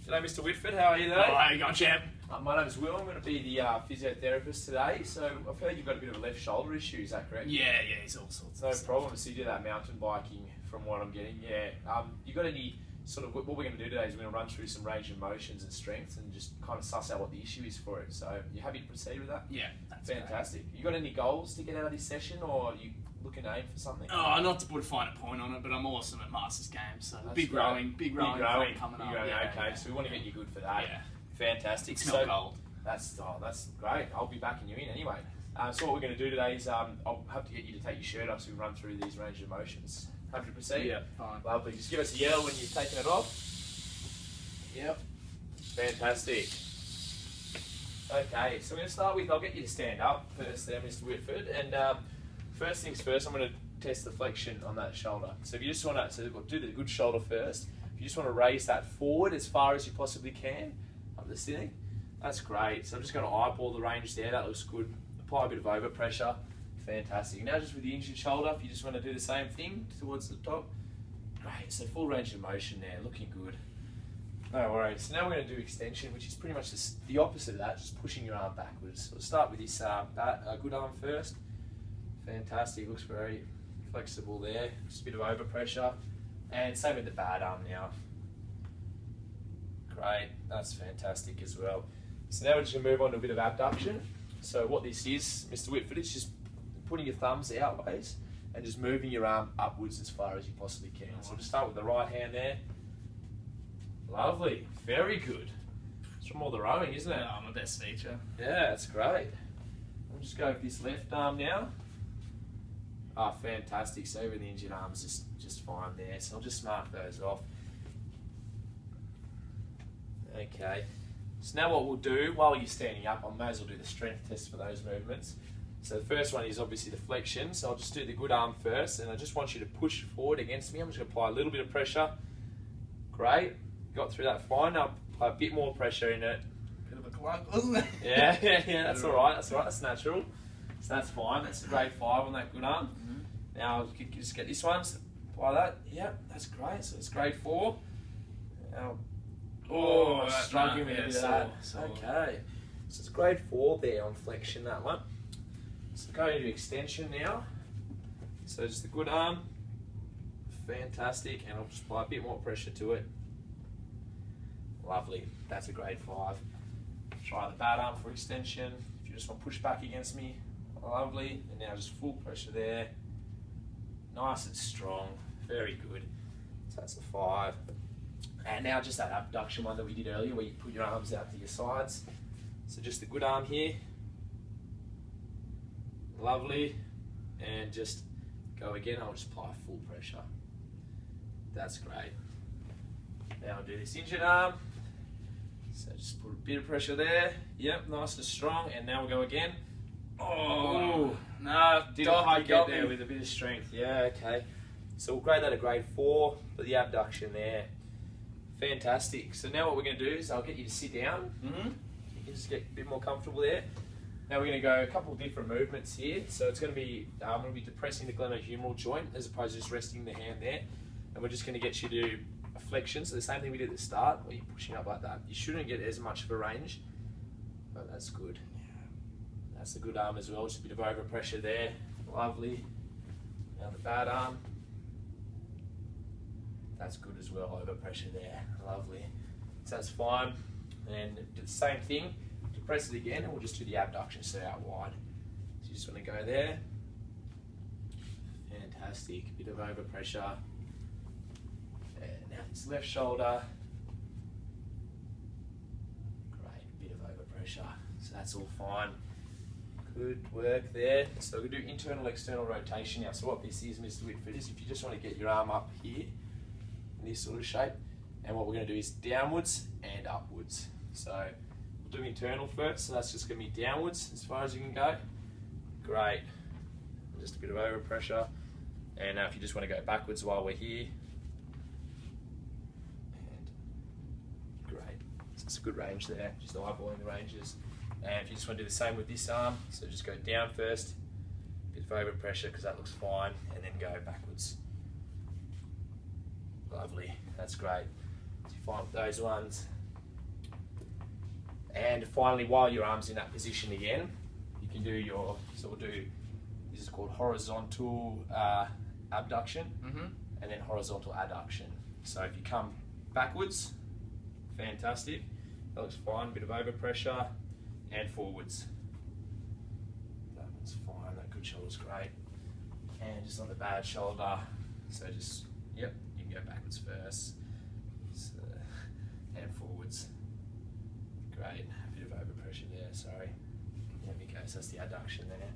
G'day, Mr. Whitford. How are you today? Oh, how you going, champ? My name's Will. I'm going to be the physiotherapist today. So I've heard you've got a bit of a left shoulder issue. Is that correct? Yeah, he's all sorts No of stuff. problem. So you do that mountain biking, from what I'm getting. Yeah. You got any sort of what we're going to do today is we're going to run through some range of motions and strengths and just kind of suss out what the issue is for it. So you happy to proceed with that? Yeah, that's fantastic. You got any goals to get out of this session, or are you looking to aim for something? Oh, not to put a finer point on it, but I'm awesome at Masters games, so That's big great. rowing coming up. Yeah, okay, so we want to get you good for that. Yeah. Fantastic. Smell gold. That's great. I'll be backing you in anyway. So what we're going to do today is I'll have to get you to take your shirt off so we can run through these range of motions. Happy to proceed? Yeah, fine. Lovely. Just give us a yell when you've taken it off. Yep. Fantastic. Okay, so we're going to start with, I'll get you to stand up first there, Mr. Whitford. And first things first, I'm going to test the flexion on that shoulder. So if you just want to, so we'll do the good shoulder first. If you just want to raise that forward as far as you possibly can, up the ceiling, that's great. So I'm just going to eyeball the range there, that looks good. Apply a bit of overpressure, fantastic. Now just with the injured shoulder, if you just want to do the same thing towards the top, great. So full range of motion there, looking good. No worries. So now we're going to do extension, which is pretty much the opposite of that, just pushing your arm backwards. So we'll start with this good arm first. Fantastic, looks very flexible there. Just a bit of overpressure. And same with the bad arm now. Great, that's fantastic as well. So now we're just going to move on to a bit of abduction. So what this is, Mr. Whitford, it's just putting your thumbs outways and just moving your arm upwards as far as you possibly can. So we'll just start with the right hand there. Lovely, very good. It's from all the rowing, isn't it? Oh, my best feature. Yeah, that's great. We'll just go with this left arm now. Oh, fantastic. So even the injured arm's just fine there. So I'll just mark those off. Okay. So now what we'll do, while you're standing up, I may as well do the strength test for those movements. So the first one is obviously the flexion. So I'll just do the good arm first, and I just want you to push forward against me. I'm just going to apply a little bit of pressure. Great. Got through that fine. Now apply a bit more pressure in it. Bit of a clunk, wasn't it? Yeah, that's all right. That's all right. That's natural. So that's fine. That's a grade 5 on that good arm. Now you just get this one. So apply that. Yep, that's great. So it's grade 4. Now, struggling with a bit of that. Okay. So it's grade 4 there on flexion, that one. So go into extension now. So just the good arm. Fantastic. And I'll just apply a bit more pressure to it. Lovely. That's a grade 5. Try the bad arm for extension. If you just want to push back against me. Lovely. And now just full pressure there. Nice and strong. Very good. So that's a 5. And now just that abduction one that we did earlier where you put your arms out to your sides. So just the good arm here. Lovely. And just go again. I'll just apply full pressure. That's great. Now I'll do this injured arm. So just put a bit of pressure there. Yep, nice and strong. And now we'll go again. Oh, no, didn't quite get there with a bit of strength. Yeah, okay. So we'll grade that a grade 4 for the abduction there. Fantastic. So now what we're going to do is I'll get you to sit down. You can just get a bit more comfortable there. Now we're going to go a couple of different movements here. So it's going to be, I'm going to be depressing the glenohumeral joint as opposed to just resting the hand there. And we're just going to get you to do a flexion. So the same thing we did at the start, where you're pushing up like that. You shouldn't get as much of a range, but that's good. That's a good arm as well, just a bit of overpressure there. Lovely. Now the bad arm. That's good as well, overpressure there. Lovely. So that's fine. And do the same thing. Depress it again, and we'll just do the abduction, so out wide. So you just want to go there. Fantastic. Bit of overpressure. And now it's left shoulder. Great. Bit of overpressure. So that's all fine. Good work there. So we do internal, external rotation now. So what this is, Mr. Whitford, is if you just want to get your arm up here in this sort of shape, and what we're going to do is downwards and upwards. So we'll do internal first. So that's just going to be downwards as far as you can go. Great. Just a bit of overpressure. And now if you just want to go backwards while we're here. And great. So it's a good range there. Just eyeballing the ranges. And if you just want to do the same with this arm, so just go down first, bit of overpressure because that looks fine, and then go backwards. Lovely, that's great. So you find with those ones, And finally, while your arm's in that position again, you can do your, so we'll do, this is called horizontal abduction, and then horizontal adduction. So if you come backwards, fantastic, that looks fine, bit of overpressure, and forwards. That one's fine, that good shoulder's great. And just on the bad shoulder, so just, yep, you can go backwards first, so, and forwards. Great, a bit of overpressure there, sorry. There we go, so that's the adduction there.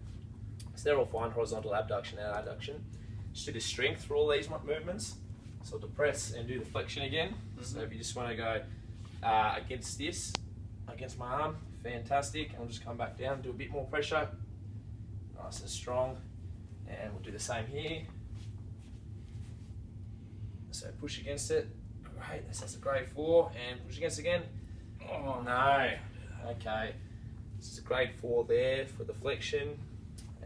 So they're all fine, horizontal abduction and adduction. Just do the strength for all these movements. So I'll depress and do the flexion again. So if you just want to go against this, against my arm, fantastic. I'll just come back down, do a bit more pressure. Nice and strong. And we'll do the same here. So push against it. Great, that's a grade 4. And push against it again. Oh no. Okay. This is a grade 4 there for the flexion.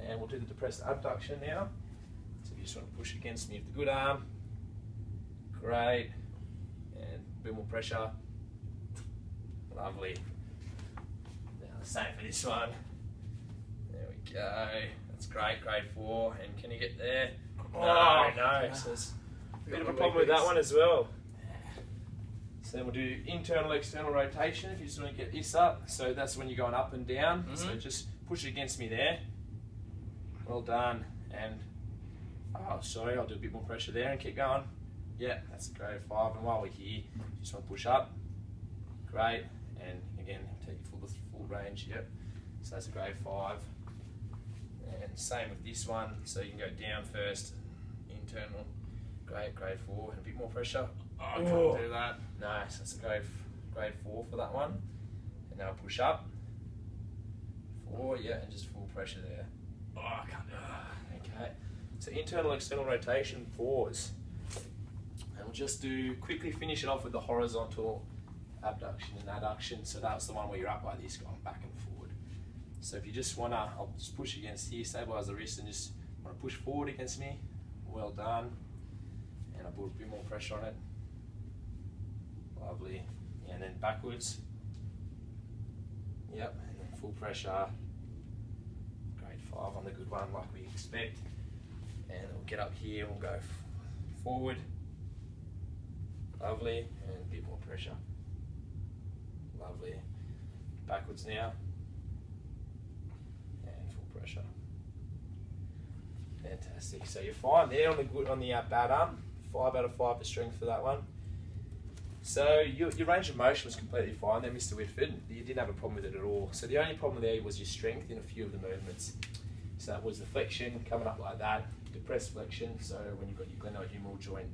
And we'll do the depressed abduction now. So if you just want to push against me with the good arm. Great. And a bit more pressure. Lovely. Now the same for this one. There we go. That's great, grade 4. And can you get there? No, no. So there's a bit of a problem with that one as well. So then we'll do internal, external rotation if you just want to get this up. So that's when you're going up and down. So just push it against me there. Well done. And, oh, sorry, I'll do a bit more pressure there and keep going. Yeah, that's a grade 5. And while we're here, you just want to push up. Great. And again, take the full range. Yep. So that's a grade 5. And same with this one. So you can go down first, internal, grade 4, and a bit more pressure. Oh, I can't do that. Nice, that's a grade 4 for that one. And now push up. 4, yeah, and just full pressure there. Oh, I can't do that. Okay, so internal, external rotation, pause. And we'll just quickly finish it off with the horizontal abduction and adduction. So that's the one where you're up like this, going back and forward. So if you just want to, I'll just push against here, stabilise the wrist, and just want to push forward against me. Well done. And I'll put a bit more pressure on it. Lovely. And then backwards. Yep, and then full pressure. Grade 5 on the good one, like we expect. And we'll get up here, we'll go forward. Lovely, and a bit more pressure. Lovely. Backwards now. And full pressure. Fantastic. So you're fine there on the bad arm. 5 out of 5 for strength for that one. So your range of motion was completely fine there, Mr. Whitford. You didn't have a problem with it at all. So the only problem there was your strength in a few of the movements. So that was the flexion, coming up like that, depressed flexion. So when you've got your glenohumeral joint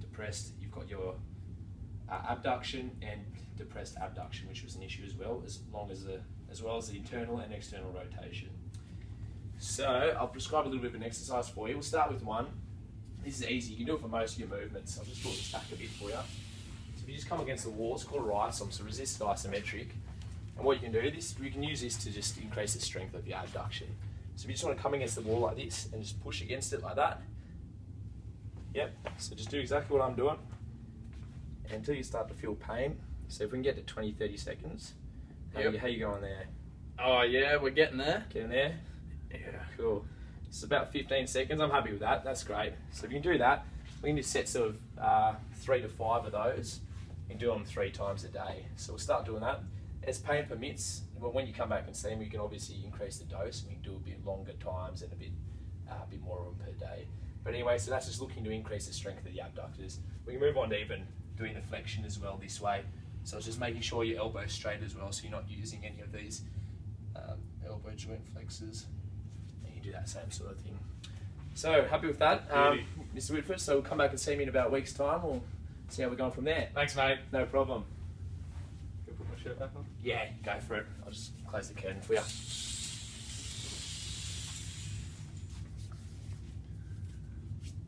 depressed, you've got your abduction and depressed abduction, which was an issue as well, as well as the internal and external rotation. So I'll prescribe a little bit of an exercise for you. We'll start with one. This is easy, you can do it for most of your movements. I'll just brought this back a bit for you. So if you just come against the wall, it's called a risom, so resist isometric. And what you can do, you can use this to just increase the strength of your abduction. So if you just want to come against the wall like this and just push against it like that. Yep, so just do exactly what I'm doing until you start to feel pain. So if we can get to 20-30 seconds. How you going there? Oh yeah, we're getting there. Getting there? Yeah. Cool. It's about 15 seconds. I'm happy with that. That's great. So if you can do that, we can do sets of 3 to 5 of those and do them 3 times a day. So we'll start doing that. As pain permits, well, when you come back and see me, you can obviously increase the dose and we can do a bit longer times and a bit more of them per day. But anyway, so that's just looking to increase the strength of the abductors. We can move on to even doing the flexion as well this way. So it's just making sure your elbow's straight as well, so you're not using any of these elbow joint flexors. Do that same sort of thing. So happy with that, Mr. Whitford. So we'll come back and see me in about a week's time. We'll see how we're going from there. Thanks, mate. No problem. Can I put my shirt back on? Yeah, go for it. I'll just close the curtain for you.